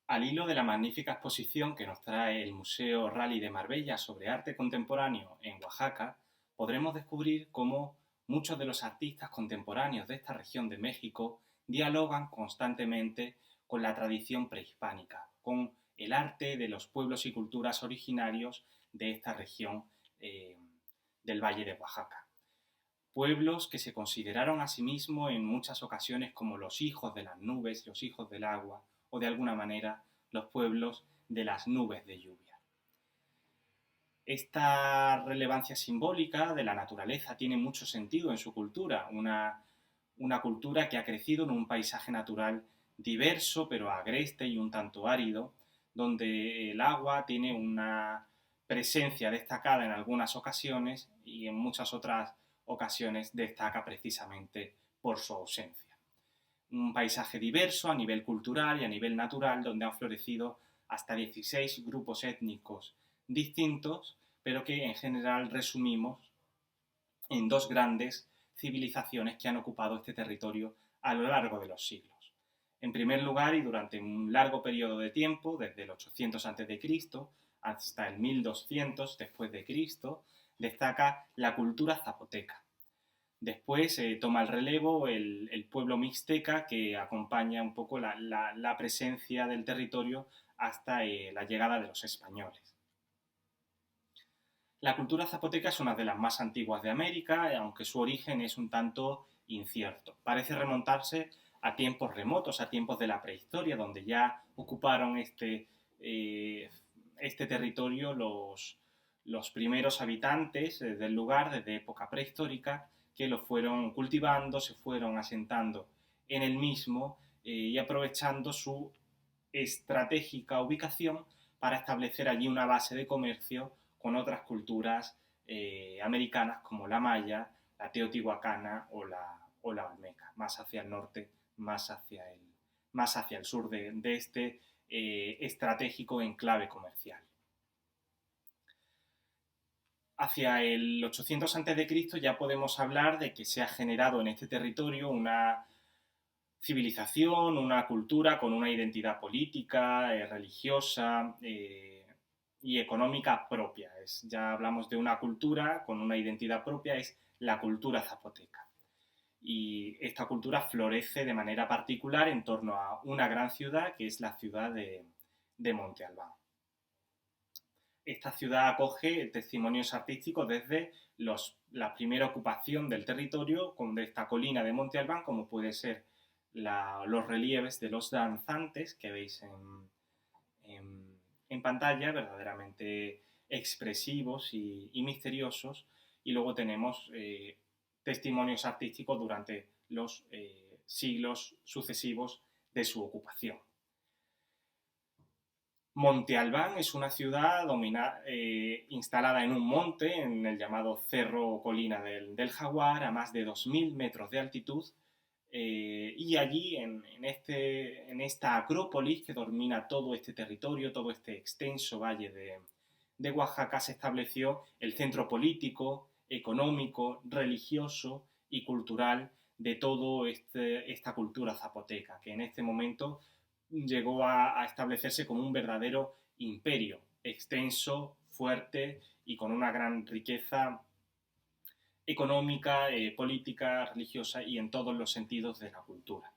Al hilo de la magnífica exposición que nos trae el Museo Rally de Marbella sobre arte contemporáneo en Oaxaca, podremos descubrir cómo muchos de los artistas contemporáneos de esta región de México dialogan constantemente con la tradición prehispánica, con el arte de los pueblos y culturas originarios de esta región eh, del Valle de Oaxaca. Pueblos que se consideraron a sí mismos en muchas ocasiones como los hijos de las nubes, los hijos del agua, o de alguna manera los pueblos de las nubes de lluvia. Esta relevancia simbólica de la naturaleza tiene mucho sentido en su cultura, una cultura que ha crecido en un paisaje natural diverso, pero agreste y un tanto árido, donde el agua tiene una presencia destacada en algunas ocasiones y en muchas otras ocasiones destaca precisamente por su ausencia. Un paisaje diverso a nivel cultural y a nivel natural, donde han florecido hasta 16 grupos étnicos distintos, pero que en general resumimos en dos grandes civilizaciones que han ocupado este territorio a lo largo de los siglos. En primer lugar, y durante un largo periodo de tiempo, desde el 800 a.C. hasta el 1200 después de Cristo, destaca la cultura zapoteca. Después toma el relevo el pueblo mixteca, que acompaña un poco la presencia del territorio hasta la llegada de los españoles. La cultura zapoteca es una de las más antiguas de América, aunque su origen es un tanto incierto. Parece remontarse a tiempos remotos, a tiempos de la prehistoria, donde ya ocuparon este territorio los primeros habitantes del lugar desde época prehistórica, que lo fueron cultivando, se fueron asentando en el mismo y aprovechando su estratégica ubicación para establecer allí una base de comercio con otras culturas americanas como la maya, la teotihuacana o la olmeca, más hacia el norte, más hacia el sur de este estratégico enclave comercial. Hacia el 800 a.C. ya podemos hablar de que se ha generado en este territorio una civilización, una cultura con una identidad política, religiosa y económica propia. Ya hablamos de una cultura con una identidad propia, es la cultura zapoteca. Y esta cultura florece de manera particular en torno a una gran ciudad, que es la ciudad de Monte Albán. Esta ciudad acoge testimonios artísticos desde la primera ocupación del territorio, de esta colina de Monte Albán, como puede ser los relieves de los danzantes que veis en pantalla, verdaderamente expresivos y misteriosos. Y luego tenemos testimonios artísticos durante los siglos sucesivos de su ocupación. Monte Albán es una ciudad instalada en un monte, en el llamado Cerro Colina del Jaguar, a más de 2.000 metros de altitud, y allí, en esta acrópolis que domina todo este territorio, todo este extenso valle de Oaxaca, se estableció el centro político, económico, religioso y cultural de toda esta cultura zapoteca, que en este momento llegó a establecerse como un verdadero imperio, extenso, fuerte y con una gran riqueza económica, política, religiosa y en todos los sentidos de la cultura.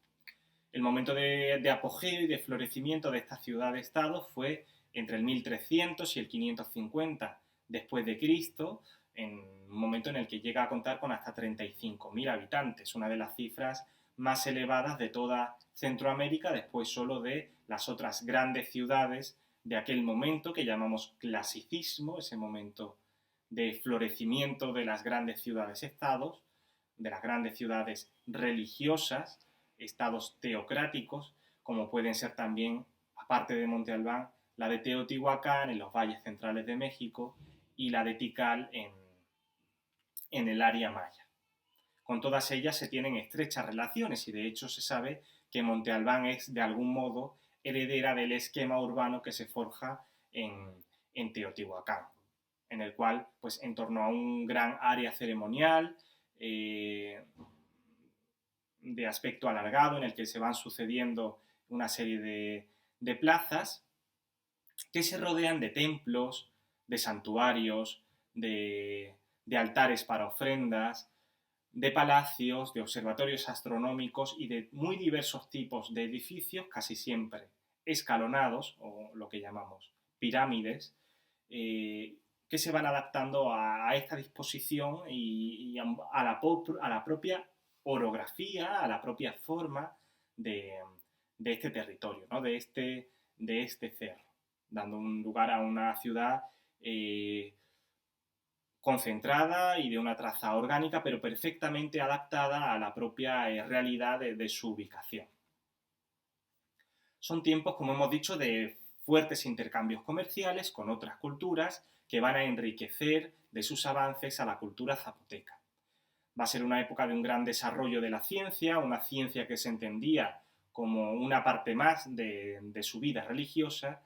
El momento de apogeo y de florecimiento de esta ciudad-estado fue entre el 1300 y el 550 después de Cristo, en un momento en el que llega a contar con hasta 35.000 habitantes, una de las cifras más elevadas de toda Centroamérica, después solo de las otras grandes ciudades de aquel momento que llamamos clasicismo, ese momento de florecimiento de las grandes ciudades-estados, de las grandes ciudades religiosas, estados teocráticos, como pueden ser también, aparte de Monte Albán, la de Teotihuacán en los valles centrales de México y la de Tikal en el área maya. Con todas ellas se tienen estrechas relaciones y de hecho se sabe que Monte Albán es de algún modo heredera del esquema urbano que se forja en Teotihuacán, en el cual, pues en torno a un gran área ceremonial de aspecto alargado, en el que se van sucediendo una serie de plazas que se rodean de templos, de santuarios, de altares para ofrendas, de palacios, de observatorios astronómicos y de muy diversos tipos de edificios, casi siempre escalonados, o lo que llamamos pirámides, que se van adaptando a esta disposición y a la propia orografía, a la propia forma de este territorio, ¿no? de este cerro, dando un lugar a una ciudad concentrada y de una traza orgánica, pero perfectamente adaptada a la propia realidad de su ubicación. Son tiempos, como hemos dicho, de fuertes intercambios comerciales con otras culturas que van a enriquecer de sus avances a la cultura zapoteca. Va a ser una época de un gran desarrollo de la ciencia, una ciencia que se entendía como una parte más de su vida religiosa,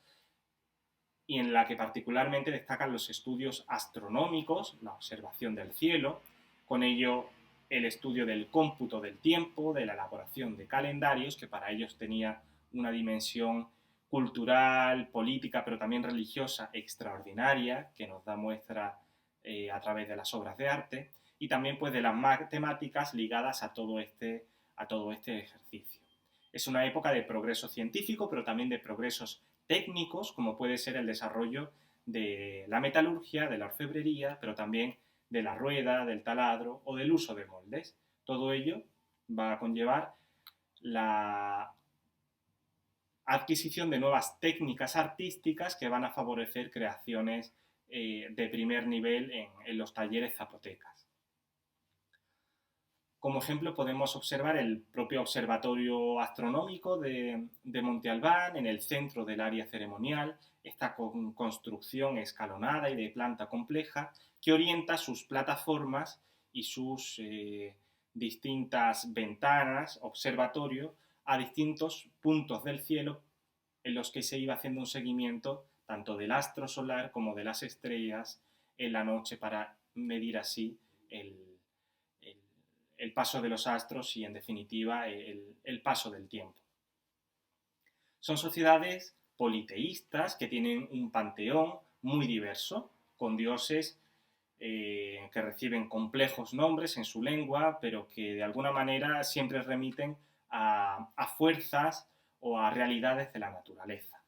y en la que particularmente destacan los estudios astronómicos, la observación del cielo, con ello el estudio del cómputo del tiempo, de la elaboración de calendarios, que para ellos tenía una dimensión cultural, política, pero también religiosa extraordinaria, que nos da muestra a través de las obras de arte, y también pues de las matemáticas ligadas a todo este ejercicio. Es una época de progreso científico, pero también de progresos técnicos, como puede ser el desarrollo de la metalurgia, de la orfebrería, pero también de la rueda, del taladro o del uso de moldes. Todo ello va a conllevar la adquisición de nuevas técnicas artísticas que van a favorecer creaciones de primer nivel en los talleres zapotecas. Como ejemplo podemos observar el propio observatorio astronómico de Monte Albán, en el centro del área ceremonial, esta construcción escalonada y de planta compleja que orienta sus plataformas y sus distintas ventanas, observatorio, a distintos puntos del cielo en los que se iba haciendo un seguimiento tanto del astro solar como de las estrellas en la noche para medir así el paso de los astros y, en definitiva, el paso del tiempo. Son sociedades politeístas que tienen un panteón muy diverso, con dioses que reciben complejos nombres en su lengua, pero que de alguna manera siempre remiten a fuerzas o a realidades de la naturaleza.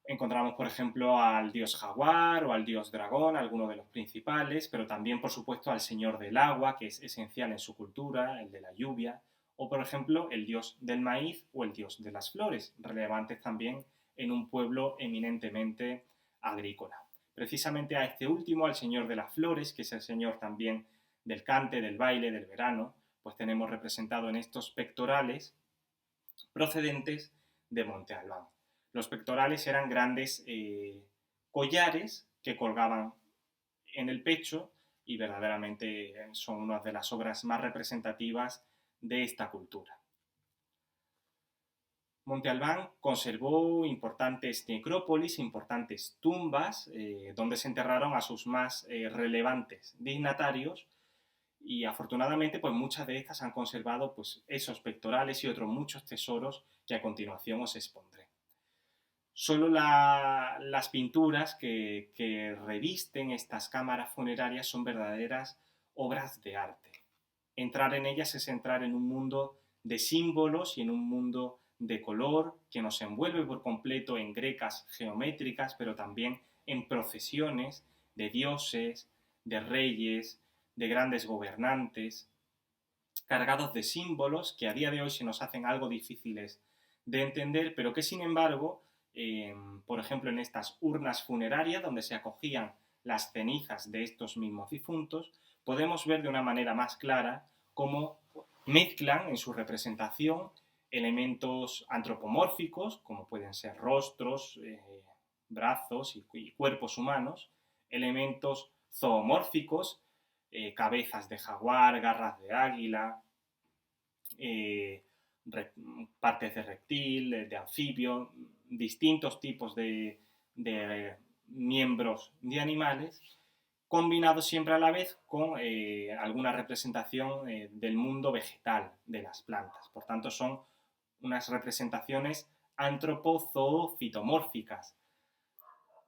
Encontramos, por ejemplo, al dios jaguar o al dios dragón, algunos de los principales, pero también, por supuesto, al señor del agua, que es esencial en su cultura, el de la lluvia, o, por ejemplo, el dios del maíz o el dios de las flores, relevantes también en un pueblo eminentemente agrícola. Precisamente a este último, al señor de las flores, que es el señor también del cante, del baile, del verano, pues tenemos representado en estos pectorales procedentes de Monte Albán. Los pectorales eran grandes collares que colgaban en el pecho y verdaderamente son una de las obras más representativas de esta cultura. Monte Albán conservó importantes necrópolis, importantes tumbas, donde se enterraron a sus más relevantes dignatarios, y afortunadamente pues muchas de estas han conservado pues esos pectorales y otros muchos tesoros que a continuación os expondré. Solo las pinturas que revisten estas cámaras funerarias son verdaderas obras de arte. Entrar en ellas es entrar en un mundo de símbolos y en un mundo de color que nos envuelve por completo en grecas geométricas, pero también en procesiones de dioses, de reyes, de grandes gobernantes, cargados de símbolos que a día de hoy se nos hacen algo difíciles de entender, pero que sin embargo, por ejemplo, en estas urnas funerarias donde se acogían las cenizas de estos mismos difuntos, podemos ver de una manera más clara cómo mezclan en su representación elementos antropomórficos, como pueden ser rostros, brazos y cuerpos humanos, elementos zoomórficos, cabezas de jaguar, garras de águila, partes de reptil, de anfibio, distintos tipos de miembros de animales, combinados siempre a la vez con alguna representación del mundo vegetal de las plantas. Por tanto, son unas representaciones antropozoofitomórficas,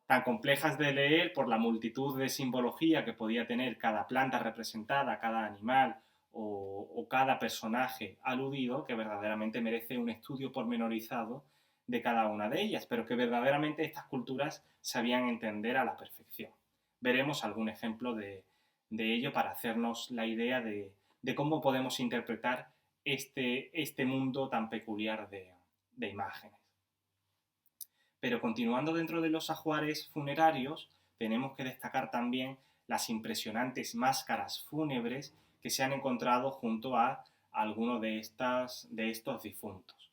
tan complejas de leer por la multitud de simbología que podía tener cada planta representada, cada animal o cada personaje aludido, que verdaderamente merece un estudio pormenorizado de cada una de ellas, pero que verdaderamente estas culturas sabían entender a la perfección. Veremos algún ejemplo de ello para hacernos la idea de cómo podemos interpretar este mundo tan peculiar de imágenes. Pero continuando dentro de los ajuares funerarios, tenemos que destacar también las impresionantes máscaras fúnebres que se han encontrado junto a alguno de estos difuntos.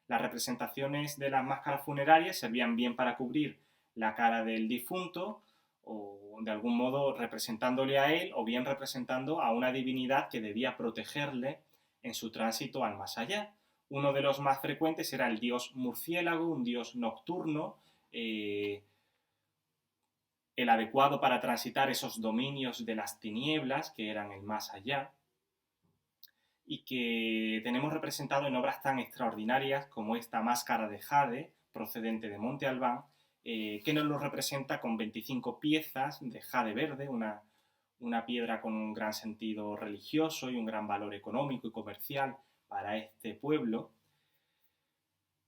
Las representaciones de las máscaras funerarias servían bien para cubrir la cara del difunto, o de algún modo representándole a él, o bien representando a una divinidad que debía protegerle en su tránsito al más allá. Uno de los más frecuentes era el dios murciélago, un dios nocturno, el adecuado para transitar esos dominios de las tinieblas, que eran el más allá, y que tenemos representado en obras tan extraordinarias como esta máscara de jade, procedente de Monte Albán, que nos lo representa con 25 piezas de jade verde, una piedra con un gran sentido religioso y un gran valor económico y comercial para este pueblo,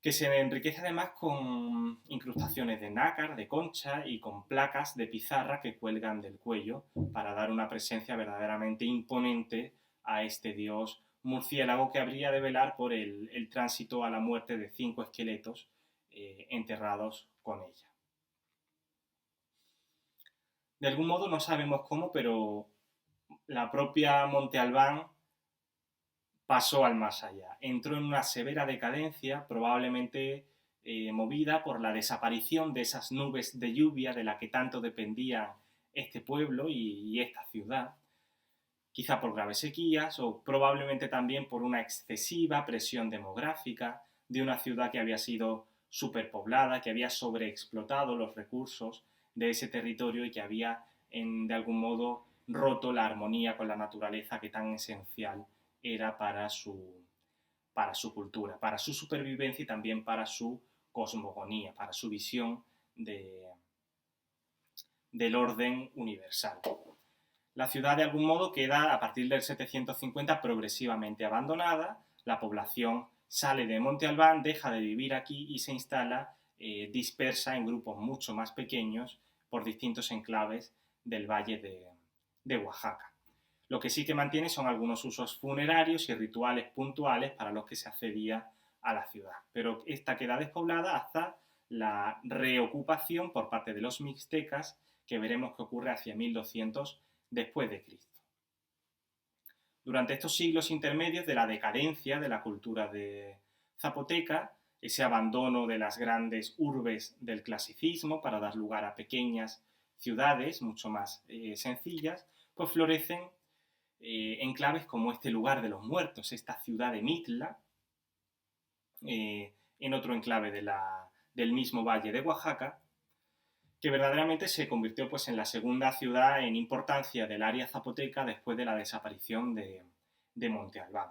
que se enriquece además con incrustaciones de nácar, de concha y con placas de pizarra que cuelgan del cuello para dar una presencia verdaderamente imponente a este dios murciélago que habría de velar por el tránsito a la muerte de 5 esqueletos enterrados con ella. De algún modo, no sabemos cómo, pero la propia Monte Albán pasó al más allá. Entró en una severa decadencia, probablemente movida por la desaparición de esas nubes de lluvia de la que tanto dependía este pueblo y esta ciudad, quizá por graves sequías o probablemente también por una excesiva presión demográfica de una ciudad que había sido superpoblada, que había sobreexplotado los recursos de ese territorio y que había de algún modo roto la armonía con la naturaleza que tan esencial era para su cultura, para su supervivencia y también para su cosmogonía, para su visión del orden universal. La ciudad de algún modo queda a partir del 750 progresivamente abandonada, la población sale de Monte Albán, deja de vivir aquí y se instala dispersa en grupos mucho más pequeños por distintos enclaves del valle de Oaxaca. Lo que sí que mantiene son algunos usos funerarios y rituales puntuales para los que se accedía a la ciudad. Pero esta queda despoblada hasta la reocupación por parte de los mixtecas, que veremos que ocurre hacia 1200 después de Cristo. Durante estos siglos intermedios de la decadencia de la cultura de zapoteca, ese abandono de las grandes urbes del clasicismo para dar lugar a pequeñas ciudades mucho más sencillas, pues florecen enclaves como este lugar de los muertos, esta ciudad de Mitla, en otro enclave del mismo valle de Oaxaca, que verdaderamente se convirtió pues, en la segunda ciudad en importancia del área zapoteca después de la desaparición de Monte Albán.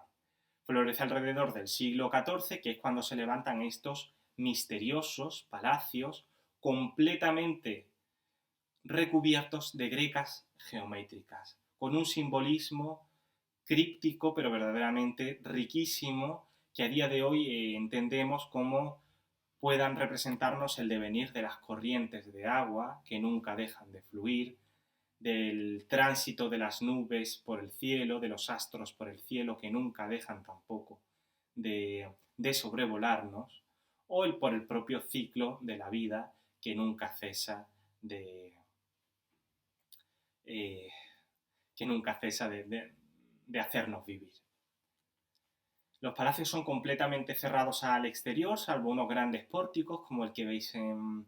Florece alrededor del siglo XIV, que es cuando se levantan estos misteriosos palacios completamente recubiertos de grecas geométricas, con un simbolismo críptico pero verdaderamente riquísimo, que a día de hoy entendemos como puedan representarnos el devenir de las corrientes de agua que nunca dejan de fluir, del tránsito de las nubes por el cielo, de los astros por el cielo que nunca dejan tampoco de sobrevolarnos, o por el propio ciclo de la vida que nunca cesa de hacernos vivir. Los palacios son completamente cerrados al exterior, salvo unos grandes pórticos como el que veis en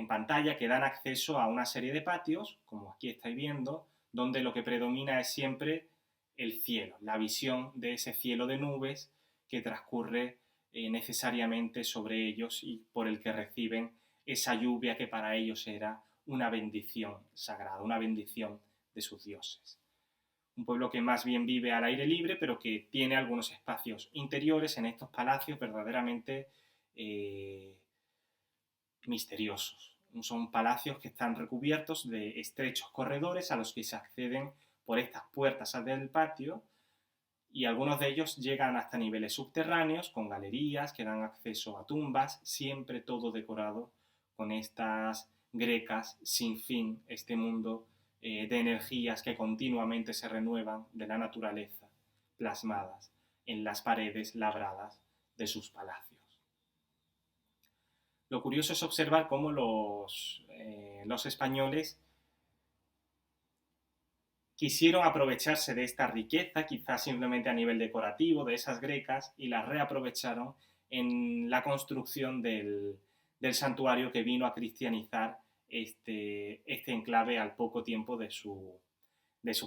pantalla, que dan acceso a una serie de patios, como aquí estáis viendo, donde lo que predomina es siempre el cielo, la visión de ese cielo de nubes que transcurre necesariamente sobre ellos y por el que reciben esa lluvia que para ellos era una bendición sagrada, una bendición de sus dioses. Un pueblo que más bien vive al aire libre, pero que tiene algunos espacios interiores en estos palacios verdaderamente misteriosos. Son palacios que están recubiertos de estrechos corredores a los que se acceden por estas puertas del patio, y algunos de ellos llegan hasta niveles subterráneos con galerías que dan acceso a tumbas, siempre todo decorado con estas grecas sin fin, este mundo de energías que continuamente se renuevan de la naturaleza, plasmadas en las paredes labradas de sus palacios. Lo curioso es observar cómo los españoles quisieron aprovecharse de esta riqueza, quizás simplemente a nivel decorativo, de esas grecas, y las reaprovecharon en la construcción del santuario que vino a cristianizar este enclave al poco tiempo de su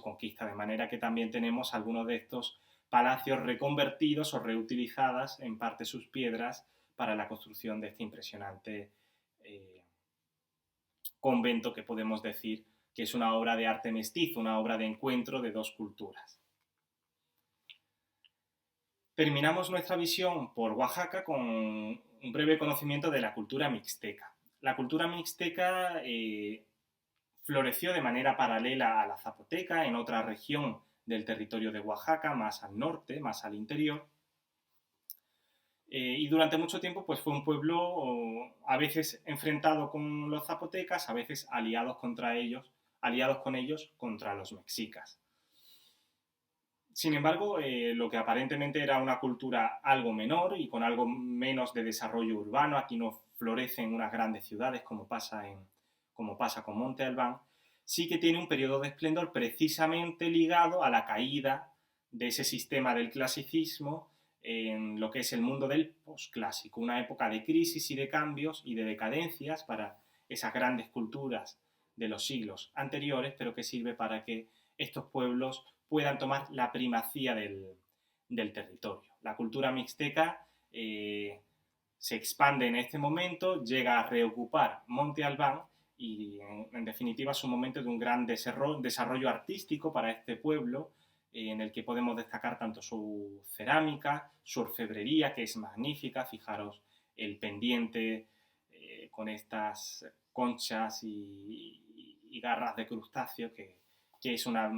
conquista. De manera que también tenemos algunos de estos palacios reconvertidos o reutilizadas en parte sus piedras para la construcción de este impresionante convento, que podemos decir que es una obra de arte mestizo, una obra de encuentro de dos culturas. Terminamos nuestra visión por Oaxaca con un breve conocimiento de la cultura mixteca. La cultura mixteca floreció de manera paralela a la zapoteca en otra región del territorio de Oaxaca, más al norte, más al interior. Y durante mucho tiempo pues, fue un pueblo a veces enfrentado con los zapotecas, a veces aliados con ellos contra los mexicas. Sin embargo, lo que aparentemente era una cultura algo menor y con algo menos de desarrollo urbano, aquí no florecen unas grandes ciudades como pasa con Monte Albán, sí que tiene un periodo de esplendor precisamente ligado a la caída de ese sistema del clasicismo en lo que es el mundo del posclásico, una época de crisis y de cambios y de decadencias para esas grandes culturas de los siglos anteriores, pero que sirve para que estos pueblos puedan tomar la primacía del territorio. La cultura mixteca se expande en este momento, llega a reocupar Monte Albán y en definitiva es un momento de un gran desarrollo artístico para este pueblo, en el que podemos destacar tanto su cerámica, su orfebrería, que es magnífica. Fijaros el pendiente con estas conchas y garras de crustáceo, que es una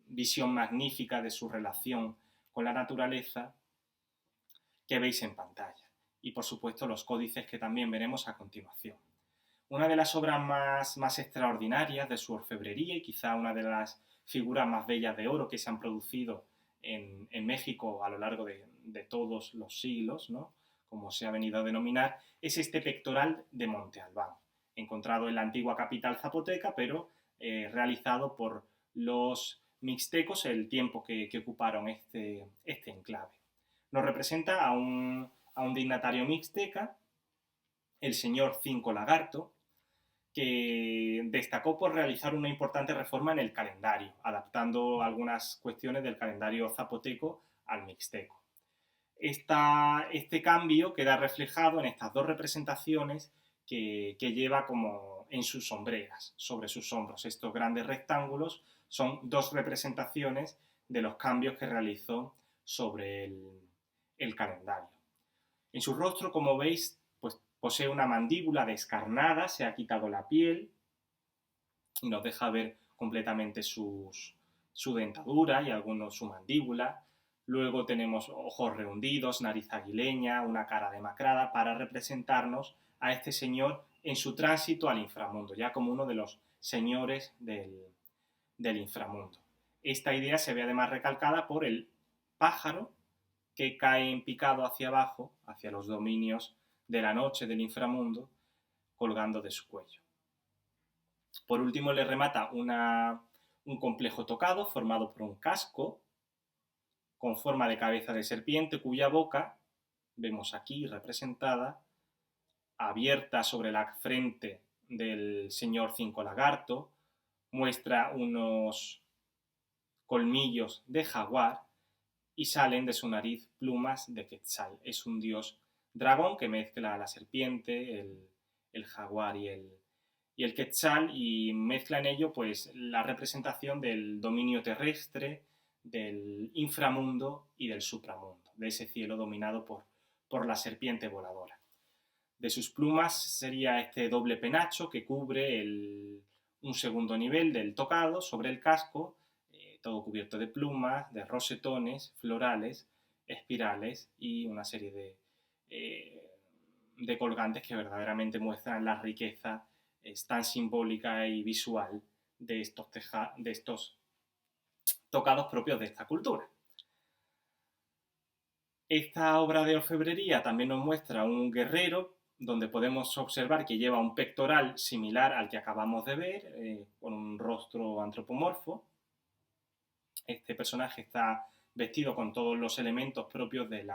visión magnífica de su relación con la naturaleza, que veis en pantalla. Y por supuesto los códices, que también veremos a continuación. Una de las obras más extraordinarias de su orfebrería, y quizá una de las figuras más bellas de oro que se han producido en México a lo largo de todos los siglos, ¿no?, como se ha venido a denominar, es este pectoral de Monte Albán, encontrado en la antigua capital zapoteca, pero realizado por los mixtecos el tiempo que ocuparon este enclave. Nos representa a un dignatario mixteca, el señor Cinco Lagarto, que destacó por realizar una importante reforma en el calendario, adaptando algunas cuestiones del calendario zapoteco al mixteco. Este cambio queda reflejado en estas dos representaciones que lleva como en sus sombreras, sobre sus hombros. Estos grandes rectángulos son dos representaciones de los cambios que realizó sobre el calendario. En su rostro, como veis, pues posee una mandíbula descarnada, se ha quitado la piel y nos deja ver completamente su dentadura y su mandíbula. Luego tenemos ojos rehundidos, nariz aguileña, una cara demacrada, para representarnos a este señor en su tránsito al inframundo, ya como uno de los señores del inframundo. Esta idea se ve además recalcada por el pájaro que cae en picado hacia abajo, hacia los dominios de la noche del inframundo, colgando de su cuello. Por último, le remata un complejo tocado formado por un casco con forma de cabeza de serpiente, cuya boca, vemos aquí representada, abierta sobre la frente del señor Cinco Lagarto, muestra unos colmillos de jaguar y salen de su nariz plumas de quetzal. Es un dios dragón que mezcla a la serpiente, el jaguar y el quetzal, y mezcla en ello pues la representación del dominio terrestre, del inframundo y del supramundo, de ese cielo dominado por la serpiente voladora. De sus plumas sería este doble penacho que cubre un segundo nivel del tocado sobre el casco, todo cubierto de plumas, de rosetones, florales, espirales y una serie de colgantes que verdaderamente muestran la riqueza tan simbólica y visual de estos tocados propios de esta cultura. Esta obra de orfebrería también nos muestra un guerrero, donde podemos observar que lleva un pectoral similar al que acabamos de ver, con un rostro antropomorfo. Este personaje está vestido con todos los elementos propios de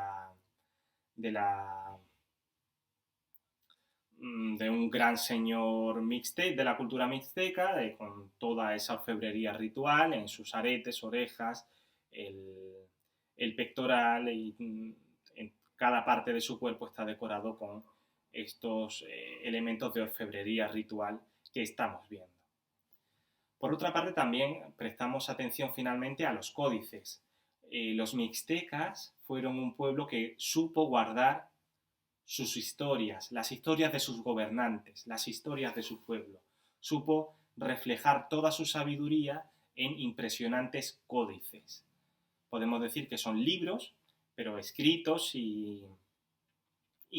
un gran señor mixtec, de la cultura mixteca, con toda esa orfebrería ritual en sus aretes, orejas, el pectoral y en cada parte de su cuerpo está decorado con estos elementos de orfebrería ritual que estamos viendo. Por otra parte, también prestamos atención finalmente a los códices. Los mixtecas fueron un pueblo que supo guardar sus historias, las historias de sus gobernantes, las historias de su pueblo. Supo reflejar toda su sabiduría en impresionantes códices. Podemos decir que son libros, pero escritos y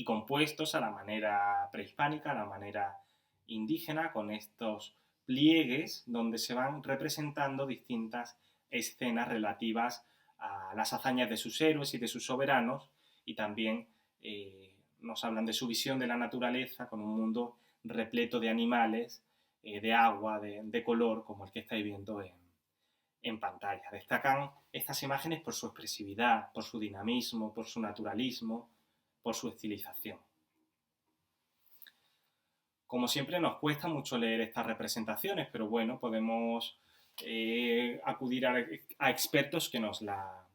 compuestos a la manera prehispánica, a la manera indígena, con estos pliegues donde se van representando distintas escenas relativas a las hazañas de sus héroes y de sus soberanos, y también nos hablan de su visión de la naturaleza con un mundo repleto de animales, de agua, de color, como el que estáis viendo en pantalla. Destacan estas imágenes por su expresividad, por su dinamismo, por su naturalismo, por su estilización. Como siempre, nos cuesta mucho leer estas representaciones, pero bueno, podemos acudir a expertos que nos la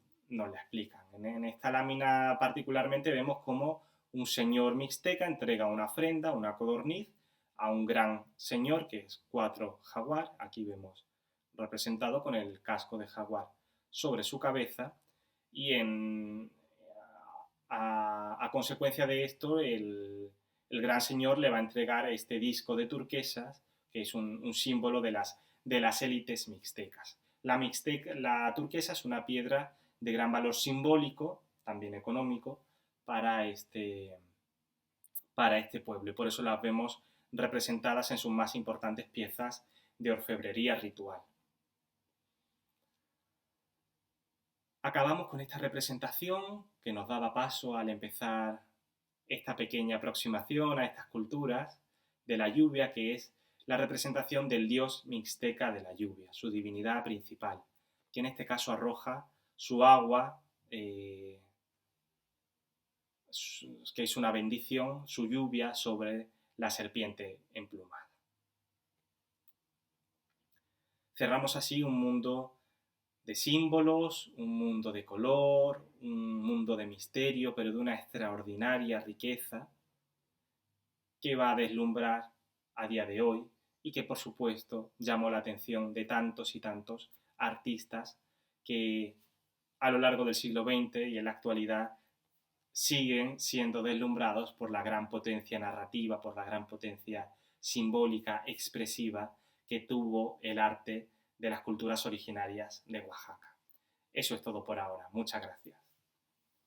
explican. En esta lámina particularmente vemos cómo un señor mixteca entrega una ofrenda, una codorniz, a un gran señor que es Cuatro Jaguar. Aquí vemos representado con el casco de jaguar sobre su cabeza, y a consecuencia de esto el gran señor le va a entregar este disco de turquesas, que es un símbolo de las élites mixtecas. La turquesa es una piedra de gran valor simbólico, también económico, para este pueblo, y por eso las vemos representadas en sus más importantes piezas de orfebrería ritual. Acabamos con esta representación que nos daba paso al empezar esta pequeña aproximación a estas culturas de la lluvia, que es la representación del dios mixteca de la lluvia, su divinidad principal, que en este caso arroja su agua, que es una bendición, su lluvia sobre la serpiente emplumada. Cerramos así un mundo de símbolos, un mundo de color, un mundo de misterio, pero de una extraordinaria riqueza que va a deslumbrar a día de hoy y que, por supuesto, llamó la atención de tantos y tantos artistas que a lo largo del siglo XX y en la actualidad siguen siendo deslumbrados por la gran potencia narrativa, por la gran potencia simbólica, expresiva que tuvo el arte de las culturas originarias de Oaxaca. Eso es todo por ahora. Muchas gracias.